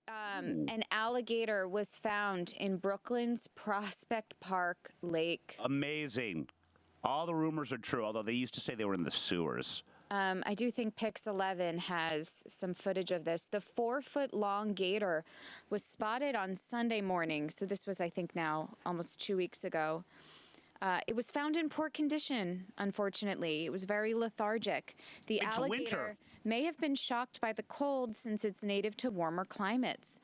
An alligator was found in Brooklyn's Prospect Park Lake. Amazing. All the rumors are true, although they used to say they were in the sewers. I do think Pix 11 has some footage of this. The 4-foot-long gator was spotted on Sunday morning. So this was, I think, now almost 2 weeks ago. It was found in poor condition, unfortunately. It was very lethargic. The It's alligator winter. may have been shocked by the cold since it's native to warmer climates.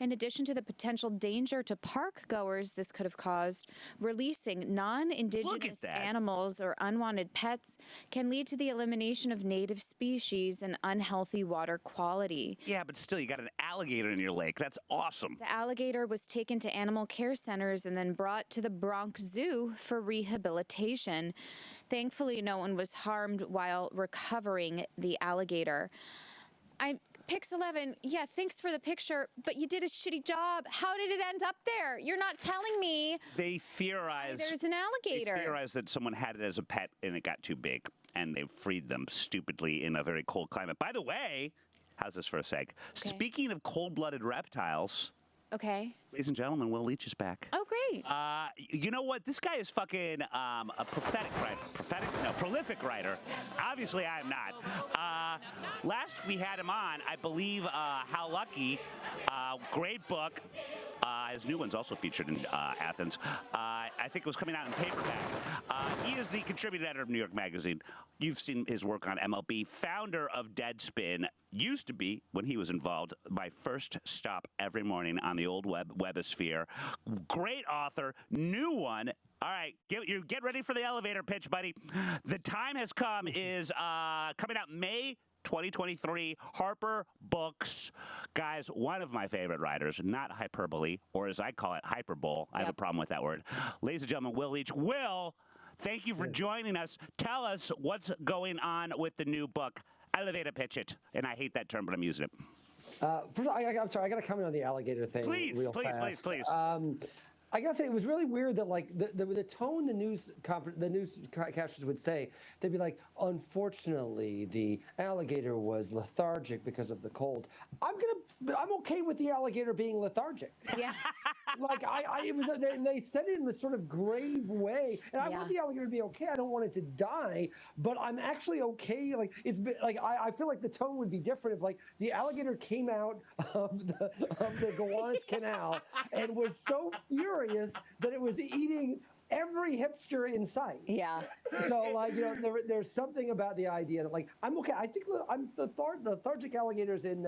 In addition to the potential danger to park goers this could have caused, releasing non-indigenous that. animals or unwanted pets can lead to the elimination of native species and unhealthy water quality. Yeah, but still, you got an alligator in your lake. That's awesome. The alligator was taken to animal care centers and then brought to the Bronx Zoo for rehabilitation. Thankfully, no one was harmed while recovering the alligator. Pix 11, yeah, thanks for the picture, but you did a shitty job. How did it end up there? You're not telling me. They theorize There's an alligator. They theorize that someone had it as a pet and it got too big, and they freed them stupidly in a very cold climate. By the way, how's this for a seg? Okay. Speaking of cold-blooded reptiles, Okay. ladies and gentlemen, Will Leitch is back. Oh, great. You know what? This guy is fucking a prophetic writer. Prolific writer. Obviously, I am not. Last we had him on, I believe, How Lucky. Great book. His new one's also featured in Athens. I think it was coming out in paperback. He is the contributing editor of New York Magazine. You've seen his work on MLB. Founder of Deadspin. Used to be, when he was involved, my first stop every morning on the old webosphere. Great author. New one. All right, get ready for the elevator pitch, buddy. The time has come. Is coming out May 2023, Harper Books. Guys, one of my favorite writers, not hyperbole, or as I call it, hyperbole. I have a problem with that word. Ladies and gentlemen, Will Leitch. Will, thank you for joining us. Tell us what's going on with the new book. Elevator pitch it. And I hate that term, but I'm using it. I'm sorry, I got to comment on the alligator thing. Please. I gotta say, it was really weird that like the tone the newscasters would say, they'd be like, unfortunately, the alligator was lethargic because of the cold. I'm okay with the alligator being lethargic. Yeah. Like they said it in this sort of grave way, and I want the alligator to be okay. I don't want it to die, but I'm actually okay. Like it's been, like I feel like the tone would be different if like the alligator came out of the Gowanus Canal and was so furious that it was eating every hipster in sight. Yeah. So like there's something about the idea that like I'm okay. I think the lethargic alligators in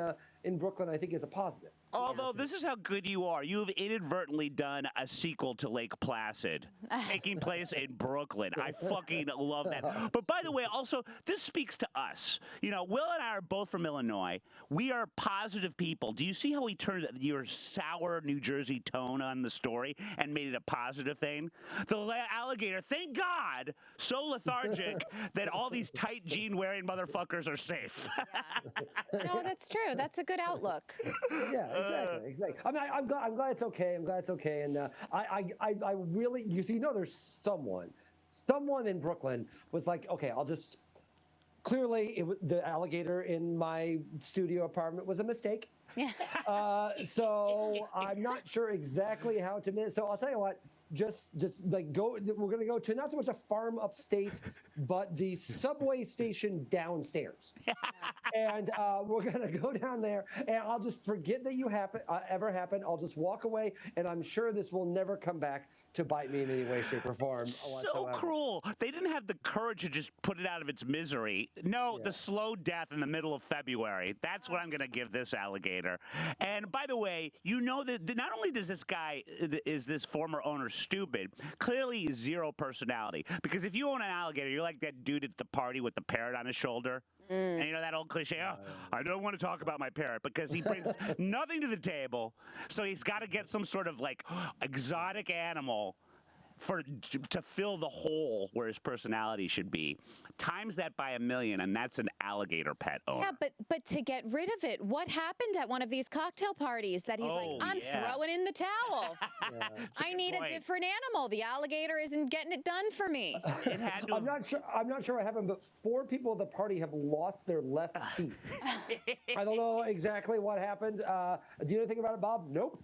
Brooklyn I think is a positive. Although this is how good you are. You have inadvertently done a sequel to Lake Placid, taking place in Brooklyn. I fucking love that. But by the way, also, this speaks to us. You know, Will and I are both from Illinois. We are positive people. Do you see how he turned your sour New Jersey tone on the story and made it a positive thing? The alligator, thank God, so lethargic that all these tight jean-wearing motherfuckers are safe. No, that's true. That's a good outlook. Yeah. Exactly. I mean, I'm glad it's okay. And I really, there's someone in Brooklyn was like, okay, I'll just. Clearly, the alligator in my studio apartment was a mistake. Yeah. So I'm not sure exactly how to. So I'll tell you what. Just like go. We're gonna go to not so much a farm upstate, but the subway station downstairs, and we're gonna go down there. And I'll just forget that you ever happened. I'll just walk away, and I'm sure this will never come back to bite me in any way, shape, or form. So cruel. They didn't have the courage to just put it out of its misery. No, the slow death in the middle of February. That's what I'm going to give this alligator. And by the way, you know that not only does is this former owner stupid, clearly zero personality. Because if you own an alligator, you're like that dude at the party with the parrot on his shoulder. And you know that old cliche, I don't want to talk about my parrot, because he brings nothing to the table. So he's got to get some sort of like exotic animal to fill the hole where his personality should be. Times that by 1,000,000, and that's an alligator pet owner. Yeah, but to get rid of it, what happened at one of these cocktail parties that he's like, I'm throwing in the towel. I need a different animal. The alligator isn't getting it done for me. It had to I'm not sure what happened, but 4 people at the party have lost their left feet. I don't know exactly what happened. Do you know anything about it, Bob? Nope.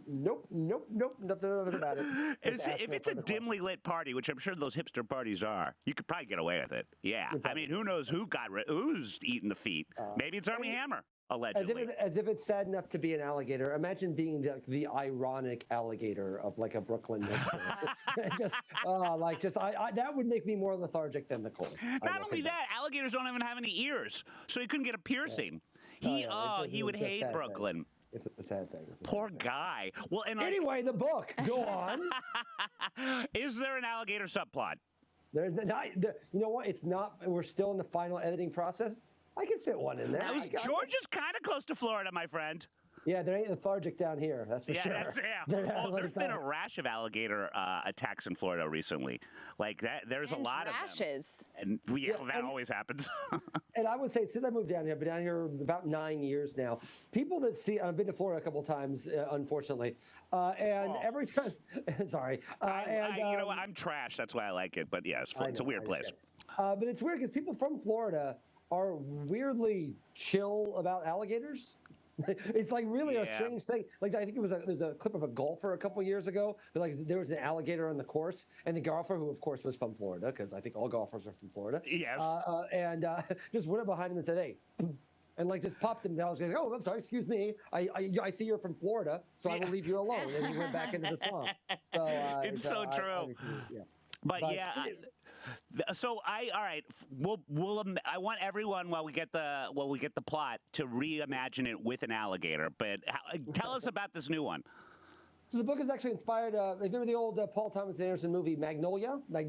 Nothing about it. If it's a dimly lit party, which I'm sure those hipster parties are, you could probably get away with it. Yeah. I mean, who knows who's eating the feet? Maybe it's Armie Hammer, allegedly. As if it's sad enough to be an alligator. Imagine being the ironic alligator of like a Brooklyn Nets. That would make me more lethargic than the cold. Not only that, alligators don't even have any ears, so he couldn't get a piercing. He would hate Brooklyn. It's a sad thing. Poor guy. Well, and anyway, the book. Go on. Is there an alligator subplot? There's not. You know what? It's not. We're still in the final editing process. I can fit one in there. Georgia's kind of close to Florida, my friend. Yeah, there ain't lethargic down here. That's for sure. There's been a rash of alligator attacks in Florida recently. Like that, there's a lot rashes. of them. And that always happens. And I would say, since I moved down here, I've been down here about 9 years now. People that see, I've been to Florida a couple of times, unfortunately, every time. Sorry. You know what? I'm trash. That's why I like it. But yeah, it's a weird place. But it's weird because people from Florida are weirdly chill about alligators. It's like really a strange thing. Like I think there's a clip of a golfer a couple years ago. Like there was an alligator on the course, and the golfer, who of course was from Florida, because I think all golfers are from Florida. Yes. Just went up behind him and said, "Hey," and like just popped him down. Like, "Oh, I'm sorry, excuse me. I see you're from Florida, so I will leave you alone." And he went back into the swamp. So, it's so true. But yeah. So all right. I want everyone while we get the plot to reimagine it with an alligator. But tell us about this new one. So the book is actually inspired. Remember the old Paul Thomas Anderson movie Magnolia? Or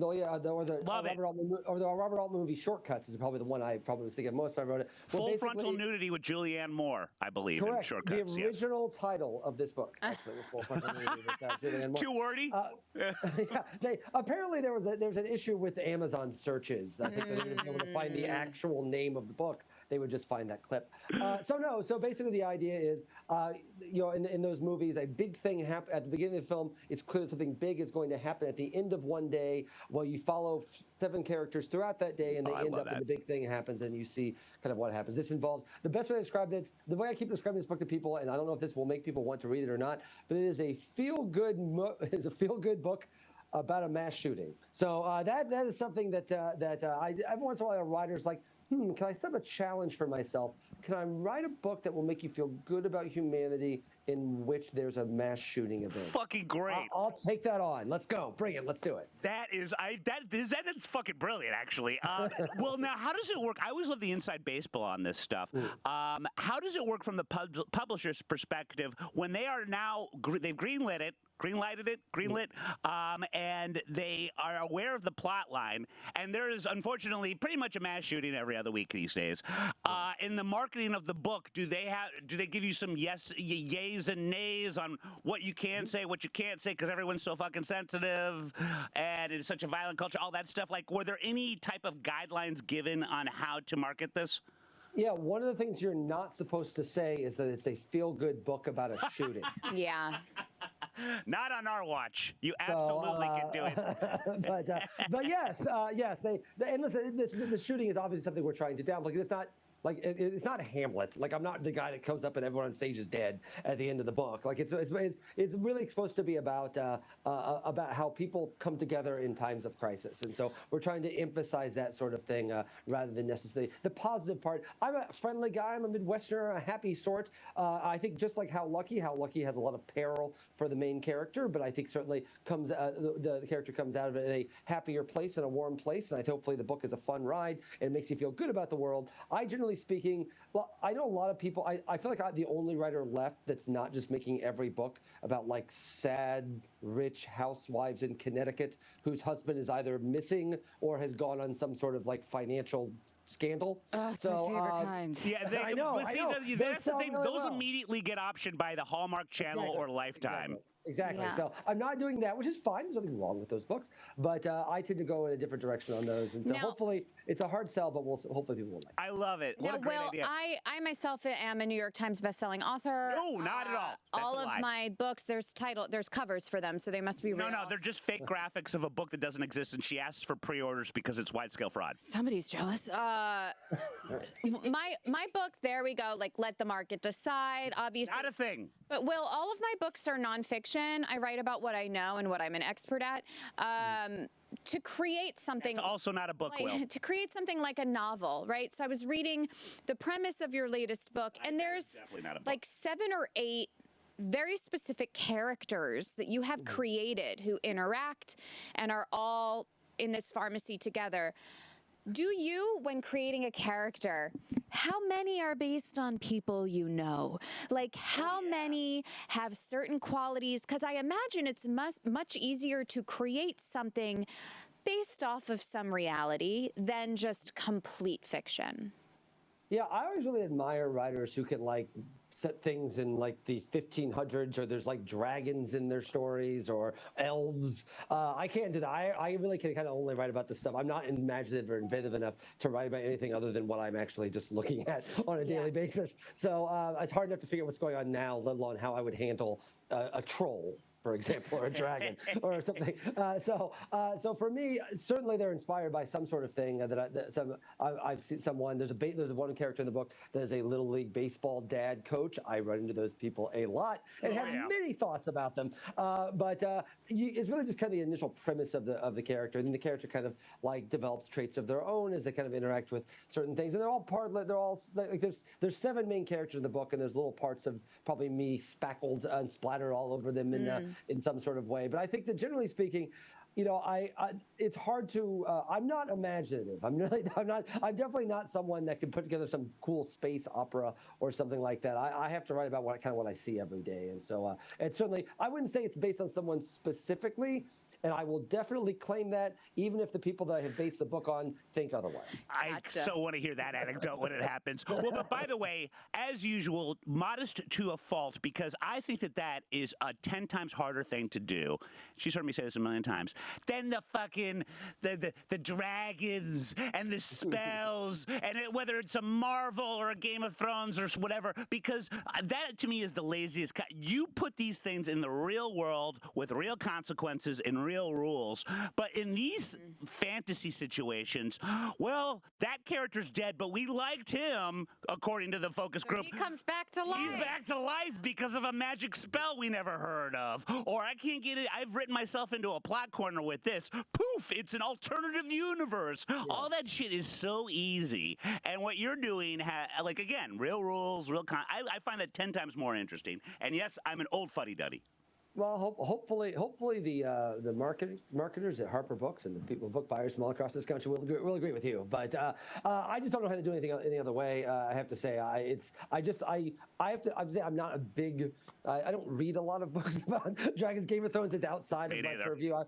the Robert Altman movie Shortcuts is probably the one I probably was thinking of most when I wrote it. Full frontal nudity with Julianne Moore, I believe. Correct. In Shortcuts. The original title of this book actually was Full Frontal Nudity with Julianne Moore. Too wordy. Apparently there was an issue with the Amazon searches. I think they were able to find the actual name of the book. They would just find that clip. So basically the idea is, in those movies, a big thing happens at the beginning of the film. It's clear something big is going to happen at the end of one day. Well, you follow 7 characters throughout that day, and they end up, and the big thing happens, and you see kind of what happens. This involves, the best way to describe it, the way I keep describing this book to people, and I don't know if this will make people want to read it or not, but it is a feel-good book about a mass shooting. So that is something that every once in a while a writer's like, can I set up a challenge for myself? Can I write a book that will make you feel good about humanity in which there's a mass shooting event? Fucking great. I'll take that on. Let's go. Bring it. Let's do it. That is fucking brilliant, actually. Well, now, how does it work? I always love the inside baseball on this stuff. How does it work from the publisher's perspective when they are now, they've greenlit it, and they are aware of the plot line, and there is unfortunately pretty much a mass shooting every other week these days. In the marketing of the book, do they give you some yays and nays on what you can say, what you can't say, because everyone's so fucking sensitive and it's such a violent culture, all that stuff? Like, were there any type of guidelines given on how to market this? Yeah, one of the things you're not supposed to say is that it's a feel-good book about a shooting. Yeah. Not on our watch. You absolutely can do it. But yes, and listen, the shooting is obviously something we're trying to downplay. It's not like it's not Hamlet. Like, I'm not the guy that comes up and everyone on stage is dead at the end of the book. Like, it's really supposed to be about how people come together in times of crisis, and so we're trying to emphasize that sort of thing rather than necessarily the positive part. I'm a friendly guy. I'm a Midwesterner, a happy sort. I think just like How Lucky has a lot of peril for the main character, but I think certainly the character comes out of it in a happier place and a warm place, and hopefully the book is a fun ride and makes you feel good about the world. I generally speaking, well, I know a lot of people, I feel like I'm the only writer left that's not just making every book about like sad, rich housewives in Connecticut whose husband is either missing or has gone on some sort of like financial scandal. Oh, it's my favorite kind. Yeah, I know. That's the thing. Those immediately get optioned by the Hallmark Channel or Lifetime. Exactly. Exactly. Yeah. So I'm not doing that, which is fine. There's nothing wrong with those books, but I tend to go in a different direction on those. And so Now, hopefully it's a hard sell, but hopefully people will like it. I love it. What now, a great Will, idea. I myself am a New York Times bestselling author. No, not at all. That's All a of lie. my books, there's covers for them, so they must be real. No, they're just fake graphics of a book that doesn't exist, and she asks for pre-orders because it's wide-scale fraud. Somebody's jealous. My books, there we go. Like, let the market decide. Obviously, Not a thing. but Will, all of my books are nonfiction. I write about what I know and what I'm an expert at. To create something. It's also not a book, Will. To create something like a novel, right? So I was reading the premise of your latest book, and there's definitely not a book. like 7 or 8 very specific characters that you have created who interact and are all in this pharmacy together. Do you, when creating a character, how many are based on people you know? Like, how many have certain qualities? Because I imagine it's much easier to create something based off of some reality than just complete fiction. Yeah, I always really admire writers who can like set things in like the 1500s, or there's like dragons in their stories or elves. I can't do that. I really can kind of only write about this stuff. I'm not imaginative or inventive enough to write about anything other than what I'm actually just looking at on a daily basis. So it's hard enough to figure out what's going on now, let alone how I would handle a troll, for example, or a dragon or something. So for me, certainly they're inspired by some sort of thing I've seen someone. There's one character in the book that is a little league baseball dad coach. I run into those people a lot and have many thoughts about them. It's really just kind of the initial premise of the character, and then the character kind of like develops traits of their own as they kind of interact with certain things. And they're all like there's 7 main characters in the book, and there's little parts of probably me spackled and splattered all over them in some sort of way. But I think that generally speaking, it's hard to. I'm not imaginative. I'm definitely not someone that can put together some cool space opera or something like that. I have to write about what I see every day, and so it's certainly. I wouldn't say it's based on someone specifically. And I will definitely claim that, even if the people that I have based the book on think otherwise. I so want to hear that anecdote when it happens. Well, but by the way, as usual, modest to a fault, because I think that is a 10 times harder thing to do. She's heard me say this a million times. Than the fucking, the dragons and the spells, and whether it's a Marvel or a Game of Thrones or whatever, because that to me is the laziest. You put these things in the real world with real consequences and real rules, but in these fantasy situations, well, that character's dead, but we liked him, according to the focus group. He comes back to life. He's back to life because of a magic spell we never heard of. Or I can't get it. I've written myself into a plot corner with this. Poof, it's an alternative universe. Yeah. All that shit is so easy. And what you're doing, like, again, real rules, I find that 10 times more interesting. And yes, I'm an old fuddy-duddy. Well, hopefully the marketers at Harper Books and the people, book buyers from all across this country will agree with you. But I just don't know how to do anything any other way. I have to say, I'm not a big. I don't read a lot of books about Dragons. Game of Thrones is outside of my purview. I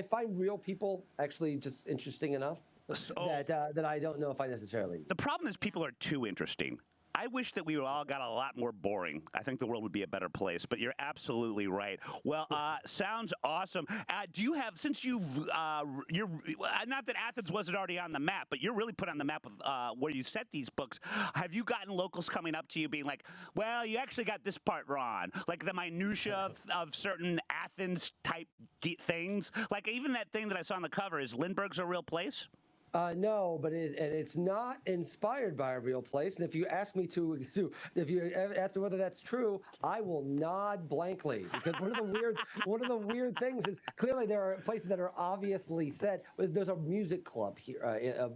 find real people actually just interesting enough that I don't know if I necessarily. The problem is people are too interesting. I wish that we all got a lot more boring. I think the world would be a better place, but you're absolutely right. Well, sounds awesome. Do you have, since you're not that Athens wasn't already on the map, but you're really put on the map with where you set these books. Have you gotten locals coming up to you being like, well, you actually got this part wrong? Like the minutia of certain Athens type things? Like even that thing that I saw on the cover, is Lindbergh's a real place? No, but it's not inspired by a real place. And if you ask me if you ask me whether that's true, I will nod blankly, because one of the weird things is clearly there are places that are obviously set. There's a music club here.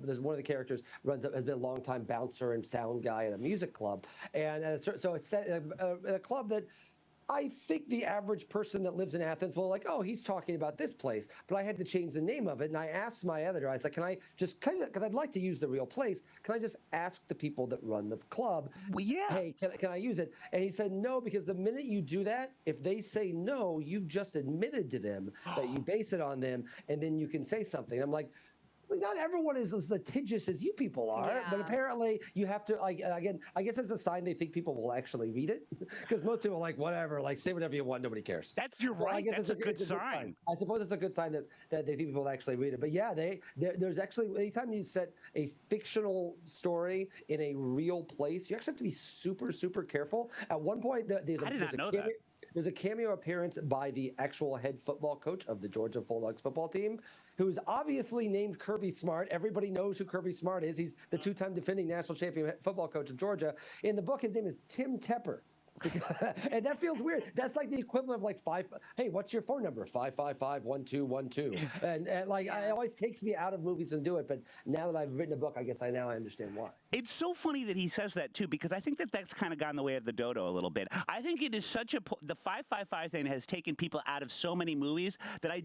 There's one of the characters has been a longtime bouncer and sound guy at a music club, and so it's set at a club that I think the average person that lives in Athens will like, oh, he's talking about this place. But I had to change the name of it. And I asked my editor, I said, can I just, because I'd like to use the real place, can I just ask the people that run the club, hey, can I use it? And he said, no, because the minute you do that, if they say no, you've just admitted to them that you base it on them, and then you can say something. I'm like, not everyone is as litigious as you people are, but Yeah. apparently you have to, like, again, I guess it's a sign they think people will actually read it, because most people are like, whatever, like, say whatever you want, nobody cares. You're So I right. guess That's it's a good it's sign. I suppose it's a good sign that they think people will actually read it. But yeah, there's actually, anytime you set a fictional story in a real place, you actually have to be super, super careful. At one point, I did not know that. There's a cameo appearance by the actual head football coach of the Georgia Bulldogs football team, who's obviously named Kirby Smart. Everybody knows who Kirby Smart is. He's the two-time defending national champion football coach of Georgia. In the book, his name is Tim Tepper. And that feels weird. That's like the equivalent of like hey, what's your phone number? 555-1212. And like, it always takes me out of movies and do it. But now that I've written a book, I guess I understand why. It's so funny that he says that too, because I think that's kind of gone the way of the dodo a little bit. I think it is such the 555 thing has taken people out of so many movies that I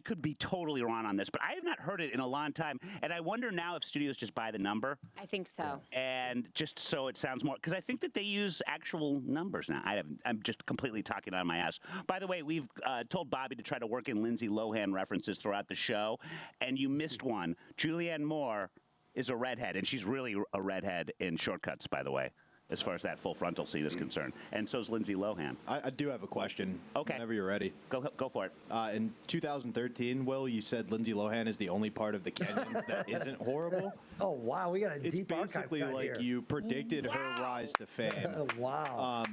could be totally wrong on this, but I have not heard it in a long time. And I wonder now if studios just buy the number. I think so. And just so it sounds more, because I think that they use actual numbers now. I'm just completely talking out of my ass. By the way, we've told Bobby to try to work in Lindsay Lohan references throughout the show, and you missed one. Julianne Moore is a redhead, and she's really a redhead in Shortcuts, by the way, as far as that full frontal scene is concerned. And so's Lindsay Lohan. I do have a question. Okay. Whenever you're ready. Go for it. In 2013, Will, you said Lindsay Lohan is the only part of the canyons that isn't horrible. Oh, wow. We got a It's deep basically archive like here. you predicted her rise to fame. Wow.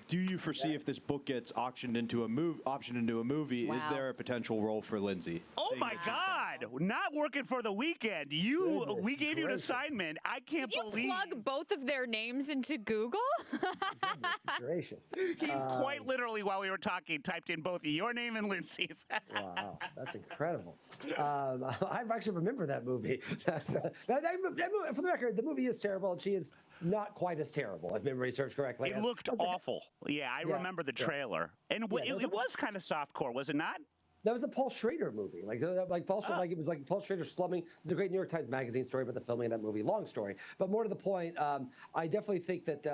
Do you foresee if this book gets optioned into a movie, is Wow. there a potential role for Lindsay? Oh my God! Not working for the weekend. We gave you an assignment. I can't Did you believe. plug both of their names into Google? Goodness gracious. He quite literally, while we were talking, typed in both your name and Lindsay's. Wow, that's incredible. I actually remember that movie. That movie. For the record, the movie is terrible, and she is not quite as terrible, if memory serves correctly. It looked awful. Yeah, I remember the trailer. And it was kind of softcore, was it not? That was a Paul Schrader movie. Like Paul Schrader, like it was like Paul Schrader slumming. There's a great New York Times Magazine story about the filming of that movie. Long story, but more to the point. I definitely think that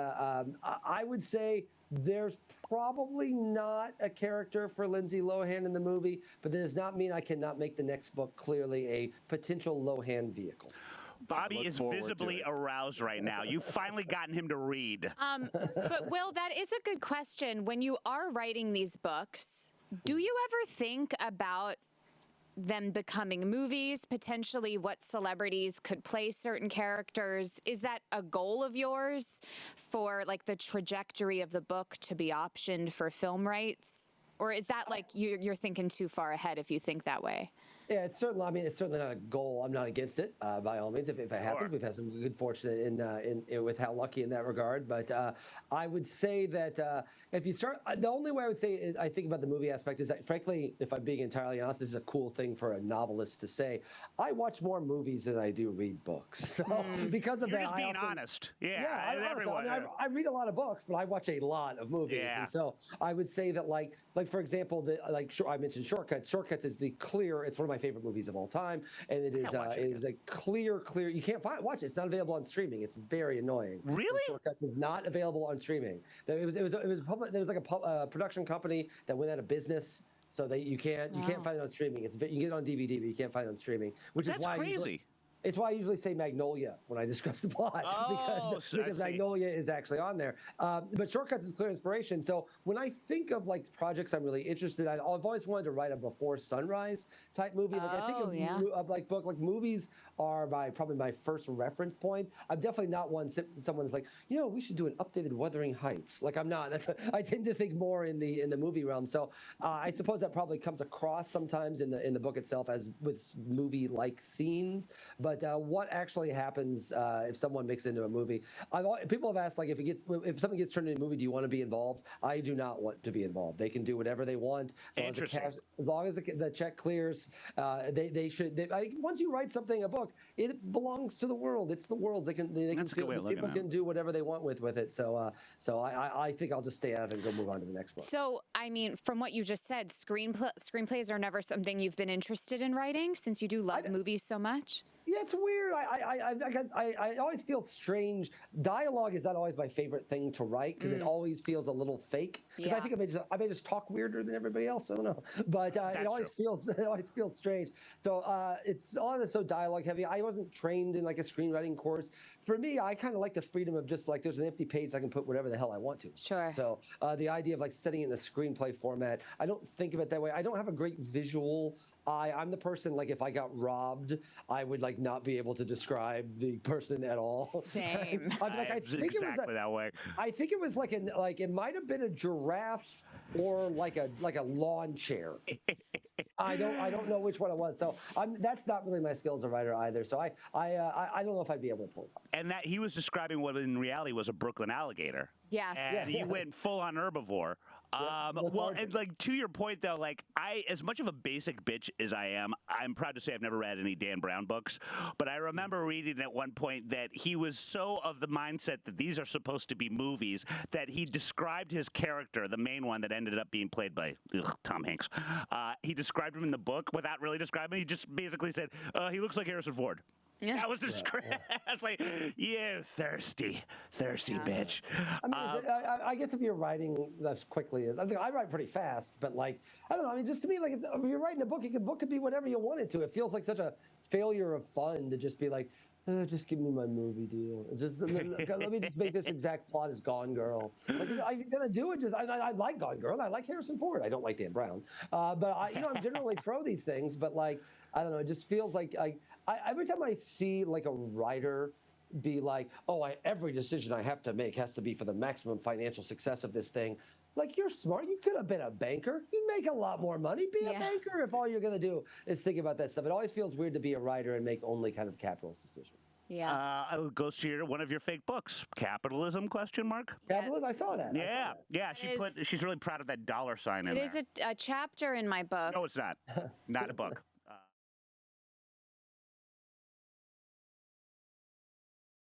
I would say there's probably not a character for Lindsay Lohan in the movie, but that does not mean I cannot make the next book clearly a potential Lohan vehicle. Bobby is visibly aroused right now. You've finally gotten him to read. But Will, that is a good question. When you are writing these books, do you ever think about them becoming movies, potentially what celebrities could play certain characters? Is that a goal of yours for like the trajectory of the book to be optioned for film rights? Or is that like you're thinking too far ahead if you think that way? Yeah, it's certainly. I mean, it's certainly not a goal. I'm not against it by all means. If it happens, we've had some good fortune in with how lucky in that regard. But I would say that if you start, the only way I would say I think about the movie aspect is that, frankly, if I'm being entirely honest, this is a cool thing for a novelist to say. I watch more movies than I do read books. So because of You're that, just being honest. Yeah, everyone. I read a lot of books, but I watch a lot of movies. Yeah. And so I would say that, like for example, I mentioned Shortcuts. Shortcuts is the clear. It's one of my favorite movies of all time, and it is a clear. You can't watch it. It's not available on streaming. It's very annoying. Really? Shortcuts is not available on streaming. There was like a production company that went out of business, so that you can't find it on streaming. You can get it on DVD, but you can't find it on streaming. That's crazy. It's why I usually say Magnolia when I discuss the plot, because Magnolia is actually on there. But Shortcuts is clear inspiration. So when I think of like projects I'm really interested in, I've always wanted to write a Before Sunrise type movie. Like I think of like book, like movies are probably my first reference point. I'm definitely not someone that's like, we should do an updated Wuthering Heights. Like I'm not. I tend to think more in the movie realm. So I suppose that probably comes across sometimes in the book itself as with movie-like scenes. But what actually happens if someone makes it into a movie? People have asked, like, if something gets turned into a movie, do you want to be involved? I do not want to be involved. They can do whatever they want. As long as the check clears, they should. Once you write a book, it belongs to the world. It's the world. They can That's a good way of looking people at it. can do whatever they want with it. So I think I'll just stay out of it and go move on to the next one. So, I mean, from what you just said, screenplays are never something you've been interested in writing since you do love movies so much? Yeah, it's weird. I always feel strange. Dialogue is not always my favorite thing to write because it always feels a little fake. Because I think I may just talk weirder than everybody else. I don't know, but it always feels strange. So it's all this so dialogue heavy. I wasn't trained in like a screenwriting course. For me, I kind of like the freedom of just like there's an empty page I can put whatever the hell I want to. Sure. So the idea of like setting it in the screenplay format, I don't think of it that way. I don't have a great visual. I'm the person, like, if I got robbed, I would, like, not be able to describe the person at all. Same. I think exactly that way. I think it was it might have been a giraffe or like a lawn chair. I don't know which one it was. So that's not really my skill as a writer either. So I don't know if I'd be able to pull it off. And that he was describing what in reality was a Brooklyn alligator. Yes. And he went full on herbivore. Well, and like to your point though, like as much of a basic bitch as I am, I'm proud to say I've never read any Dan Brown books, but I remember reading at one point that he was so of the mindset that these are supposed to be movies that he described his character, the main one that ended up being played by Tom Hanks. He described him in the book without really describing him. He just basically said, he looks like Harrison Ford. Yeah. That was the script. I was like, you thirsty bitch. I mean, I guess if you're writing as quickly as I write pretty fast, but like I don't know. I mean, just to me, like if you're writing a book, a book could be whatever you want it to. It feels like such a failure of fun to just be like, just give me my movie deal. Just let me just make this exact plot as Gone Girl. Like, I'm gonna do it. Just I like Gone Girl. I like Harrison Ford. I don't like Dan Brown. But I'm generally pro these things. But like I don't know. It just feels like every time I see like a writer be like, every decision I have to make has to be for the maximum financial success of this thing. Like, you're smart. You could have been a banker. You'd make a lot more money. Be a banker if all you're going to do is think about that stuff. It always feels weird to be a writer and make only kind of capitalist decisions. Yeah. Goes to one of your fake books, Capitalism? ? Capitalism? I saw that. Yeah. She's really proud of that dollar sign in It there. is a chapter in my book. No, it's not. Not a book.